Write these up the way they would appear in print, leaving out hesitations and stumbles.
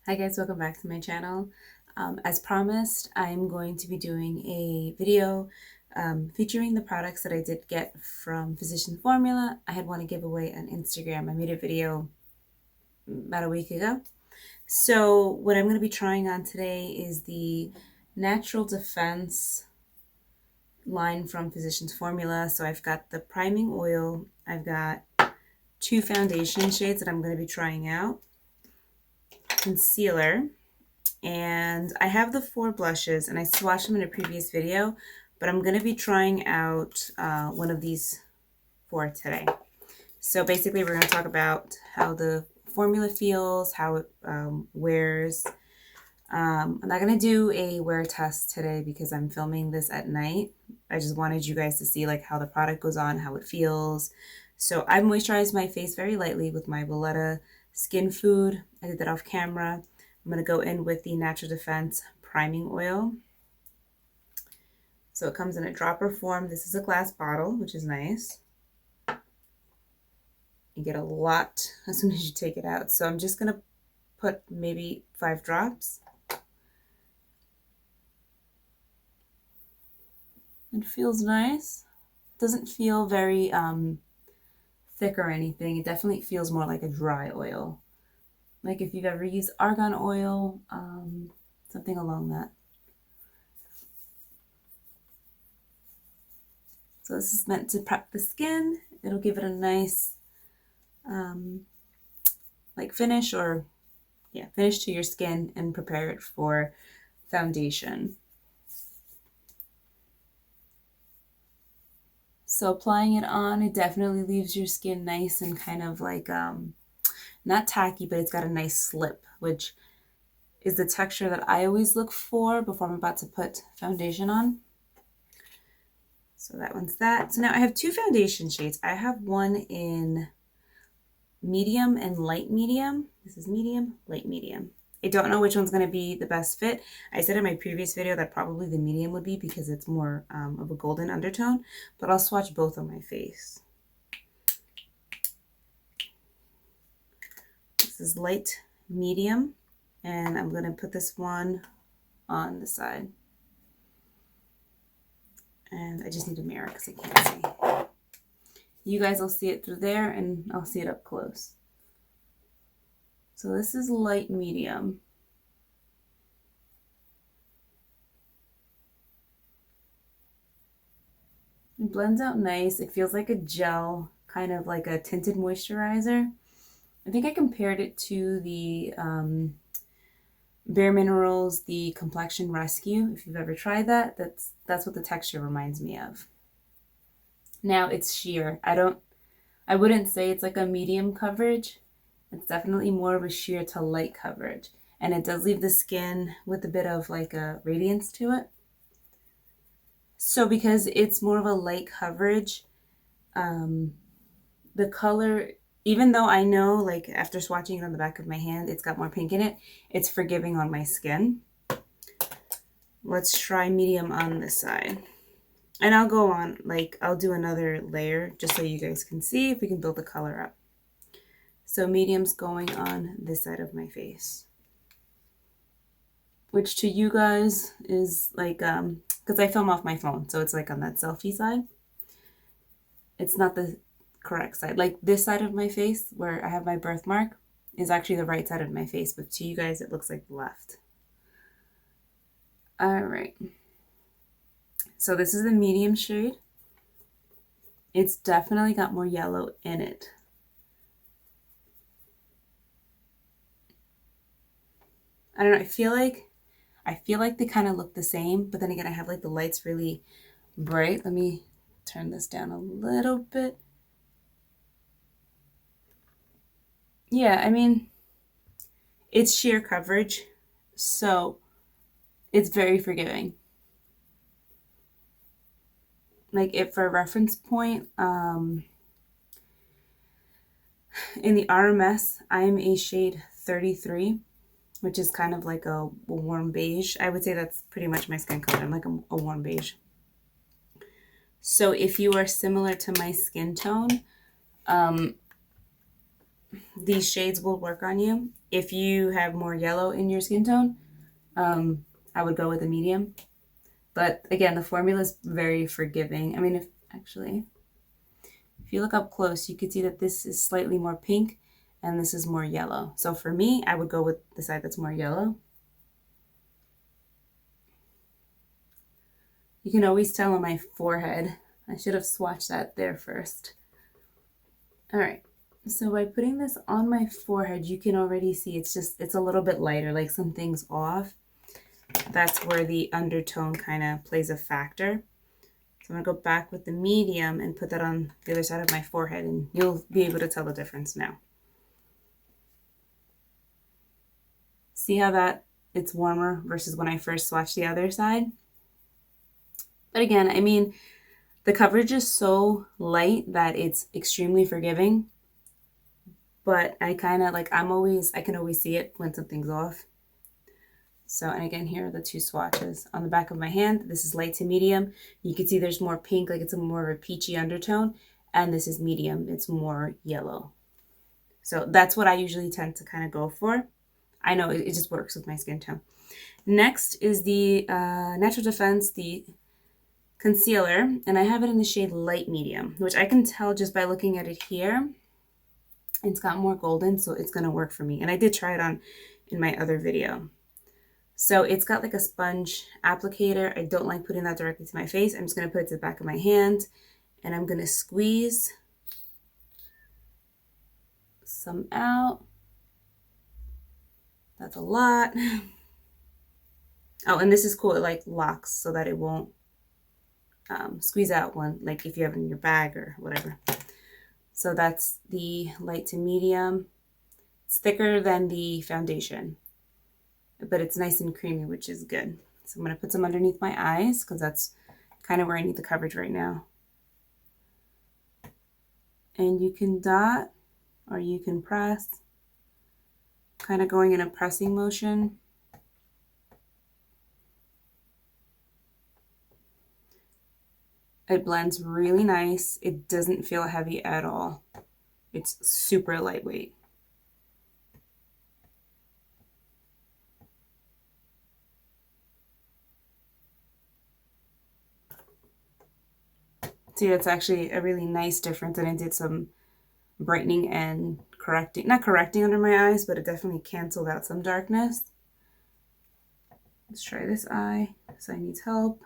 Hi guys, welcome back to my channel. As promised, I'm going to be doing a video featuring the products that I did get from Physicians Formula. I had one to give away on Instagram. I made a video about a week ago. So what I'm going to be trying on today is the Natural Defense line from Physicians Formula. So I've got the priming oil. I've got two foundation shades that I'm going to be trying out. Concealer. And I have the 4 blushes, and I swatched them in a previous video, but I'm going to be trying out one of these 4 today. So basically we're going to talk about how the formula feels, how it wears. I'm not going to do a wear test today because I'm filming this at night. I just wanted you guys to see like how the product goes on, how it feels. So I moisturized my face very lightly with my Valletta Skin Food. I did that off camera. I'm going to go in with the Natural Defense priming oil. So it comes in a dropper form. This is a glass bottle, which is nice. You get a lot as soon as you take it out. So I'm just going to put maybe 5 drops. It feels nice. Doesn't feel very thick or anything. It definitely feels more like a dry oil. Like if you've ever used argan oil, something along that. So this is meant to prep the skin. It'll give it a nice like finish, or finish to your skin and prepare it for foundation. So applying it on, it definitely leaves your skin nice and kind of like not tacky, but it's got a nice slip, which is the texture that I always look for before I'm about to put foundation on. So that one's that. So now I have 2 foundation shades. I have one in medium and light medium. This is medium, light medium. I don't know which one's going to be the best fit. I said in my previous video that probably the medium would be because it's more of a golden undertone, but I'll swatch both on my face. This is light medium, and I'm going to put this one on the side. And I just need a mirror because I can't see. You guys will see it through there, and I'll see it up close. So this is light medium. It blends out nice. It feels like a gel, kind of like a tinted moisturizer. I think I compared it to the Bare Minerals, the Complexion Rescue. If you've ever tried that, that's what the texture reminds me of. Now it's sheer. I wouldn't say it's like a medium coverage. It's definitely more of a sheer to light coverage. And it does leave the skin with a bit of like a radiance to it. So because it's more of a light coverage, the color, even though I know like after swatching it on the back of my hand, it's got more pink in it, it's forgiving on my skin. Let's try medium on this side. And I'll go on, like I'll do another layer just so you guys can see if we can build the color up. So medium's going on this side of my face, which to you guys is like, because I film off my phone, so it's like on that selfie side. It's not the correct side. Like this side of my face where I have my birthmark is actually the right side of my face, but to you guys it looks like the left. All right. So this is the medium shade. It's definitely got more yellow in it. I don't know, I feel like they kind of look the same, but then again, I have like the lights really bright. Let me turn this down a little bit. Yeah, I mean, it's sheer coverage, so it's very forgiving. Like if for a reference point, in the RMS, I'm a shade 33, which is kind of like a warm beige. I would say that's pretty much my skin color. I'm like a warm beige. So if you are similar to my skin tone, these shades will work on you. If you have more yellow in your skin tone, I would go with a medium. But again, the formula is very forgiving. I mean, if you look up close, you could see that this is slightly more pink and this is more yellow. So for me, I would go with the side that's more yellow. You can always tell on my forehead. I should have swatched that there first. All right. So by putting this on my forehead, you can already see it's a little bit lighter, like something's off. That's where the undertone kind of plays a factor. So I'm gonna go back with the medium and put that on the other side of my forehead, and you'll be able to tell the difference now. See how that it's warmer versus when I first swatched the other side? But again, I mean, the coverage is so light that it's extremely forgiving. But I kind of like, I can always see it when something's off. So, and again, here are the two swatches. On the back of my hand, this is light to medium. You can see there's more pink, like it's a more of a peachy undertone. And this is medium, it's more yellow. So that's what I usually tend to kind of go for. I know it just works with my skin tone. Next is the Natural Defense, the concealer. And I have it in the shade light medium, which I can tell just by looking at it here. It's got more golden, so it's going to work for me. And I did try it on in my other video. So it's got like a sponge applicator. I don't like putting that directly to my face. I'm just going to put it to the back of my hand. And I'm going to squeeze some out. That's a lot. Oh, and this is cool. It like locks so that it won't squeeze out one, like if you have it in your bag or whatever. So that's the light to medium. It's thicker than the foundation, but it's nice and creamy, which is good. So I'm going to put some underneath my eyes because that's kind of where I need the coverage right now. And you can dot or you can press, kind of going in a pressing motion. It blends really nice. It doesn't feel heavy at all. It's super lightweight. See, that's actually a really nice difference, and it did some brightening and correcting, not correcting under my eyes, but it definitely canceled out some darkness. Let's try this eye. This eye needs help.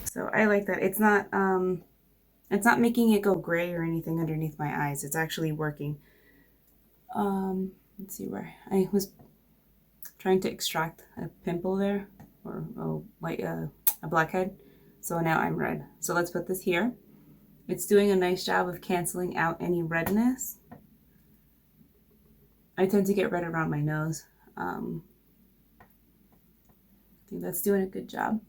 So I like that. It's not making it go gray or anything underneath my eyes. It's actually working. Let's see where I was trying to extract a pimple there, or a blackhead. So now I'm red. So let's put this here. It's doing a nice job of canceling out any redness. I tend to get red around my nose. I think that's doing a good job.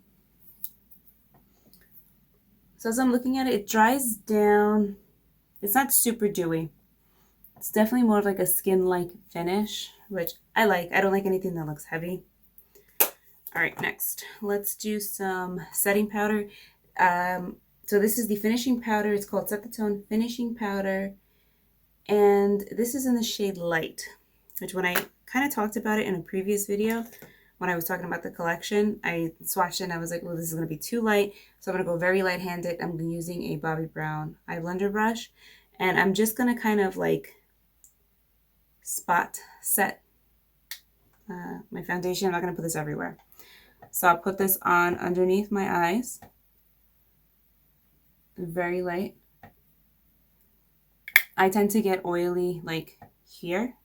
So as I'm looking at it, it dries down. It's not super dewy. It's definitely more of like a skin-like finish, which I like. I don't like anything that looks heavy. All right, next, let's do some setting powder. So this is the finishing powder. It's called Set the Tone Finishing Powder. And this is in the shade Light, which when I kind of talked about it in a previous video, when I was talking about the collection, I swatched it and I was like, well, this is going to be too light. So I'm going to go very light-handed. I'm using a Bobbi Brown eye blender brush. And I'm just going to kind of like spot set my foundation. I'm not going to put this everywhere. So I'll put this on underneath my eyes. Very light. I tend to get oily like here.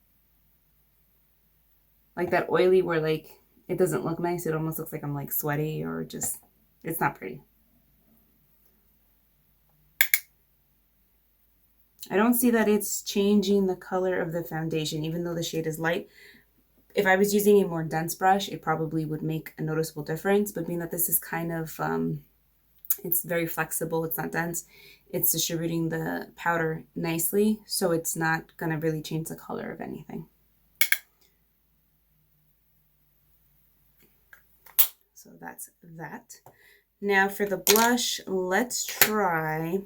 Like that oily where like it doesn't look nice. It almost looks like I'm like sweaty or just, it's not pretty. I don't see that it's changing the color of the foundation, even though the shade is light. If I was using a more dense brush, it probably would make a noticeable difference. But being that this is kind of, it's very flexible, it's not dense, it's distributing the powder nicely. So it's not going to really change the color of anything. So that's that. Now for the blush, let's try,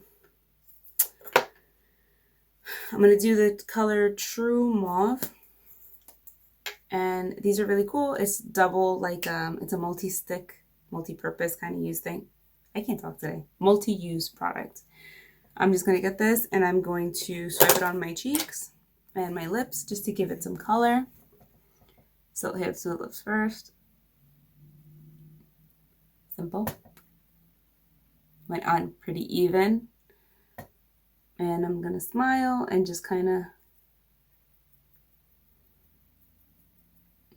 I'm going to do the color True Mauve. And these are really cool. It's double, like, it's a multi-stick, multi-purpose kind of use thing. I can't talk today. Multi-use product. I'm just going to get this and I'm going to swipe it on my cheeks and my lips just to give it some color. So here's the lips first. Simple. Went on pretty even. And I'm going to smile and just kind of,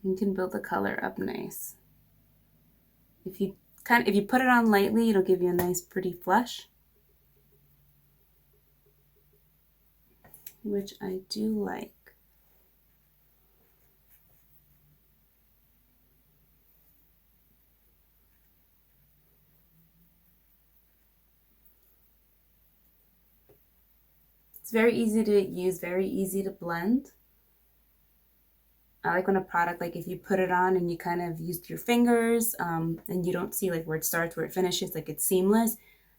you can build the color up nice. If you put it on lightly, it'll give you a nice pretty flush, which I do like. It's very easy to use, very easy to blend. I like when a product, like if you put it on and you kind of use your fingers and you don't see like where it starts, where it finishes, like it's seamless.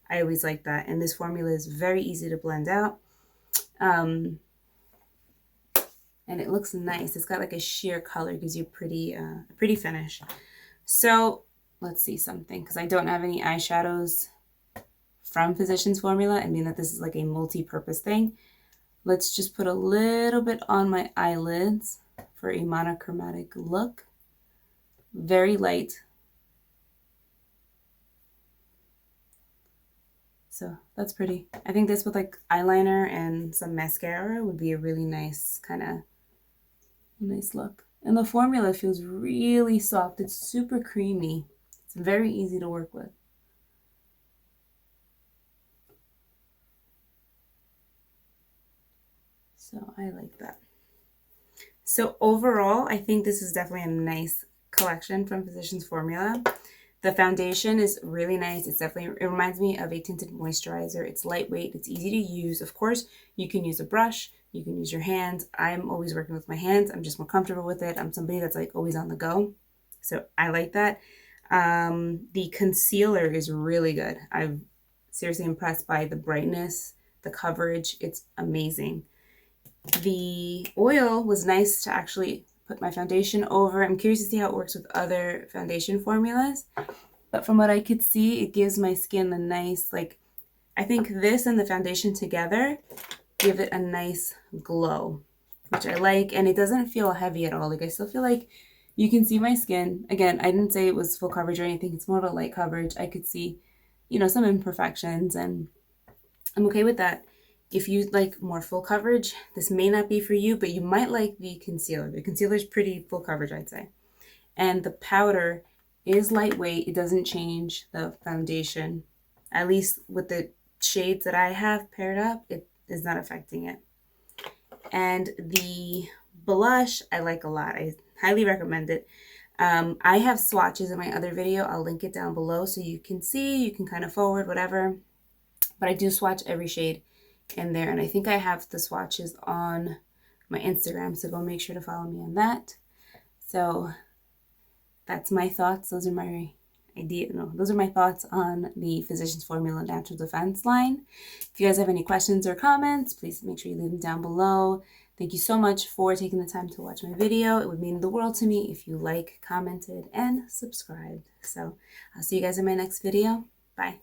I always like that. And this formula is very easy to blend out. And it looks nice. It's got like a sheer color, gives you a pretty finish. So let's see something, because I don't have any eyeshadows from Physicians Formula. I mean that this is like a multi-purpose thing. Let's just put a little bit on my eyelids for a monochromatic look. Very light. So that's pretty. I think this with like eyeliner and some mascara would be a really nice kind of nice look. And the formula feels really soft. It's super creamy. It's very easy to work with. So I like that. So overall, I think this is definitely a nice collection from Physicians Formula. The foundation is really nice. It reminds me of a tinted moisturizer. It's lightweight. It's easy to use. Of course, you can use a brush. You can use your hands. I'm always working with my hands. I'm just more comfortable with it. I'm somebody that's like always on the go. So I like that. The concealer is really good. I'm seriously impressed by the brightness, the coverage. It's amazing. The oil was nice to actually put my foundation over. I'm curious to see how it works with other foundation formulas. But from what I could see, it gives my skin a nice, like, I think this and the foundation together give it a nice glow, which I like. And it doesn't feel heavy at all. Like, I still feel like you can see my skin. Again, I didn't say it was full coverage or anything. It's more of a light coverage. I could see, you know, some imperfections, and I'm okay with that. If you like more full coverage, this may not be for you, but you might like the concealer. The concealer is pretty full coverage, I'd say. And the powder is lightweight. It doesn't change the foundation. At least with the shades that I have paired up, it is not affecting it. And the blush, I like a lot. I highly recommend it. I have swatches in my other video. I'll link it down below so you can see. You can kind of forward, whatever. But I do swatch every shade in there, and I think I have the swatches on my Instagram, so go make sure to follow me on that. So that's my thoughts. Those are my thoughts on the Physicians Formula Natural Defense line. If you guys have any questions or comments, please make sure you leave them down below. Thank you so much for taking the time to watch my video. It would mean the world to me if you like, commented, and subscribed. So I'll see you guys in my next video. Bye.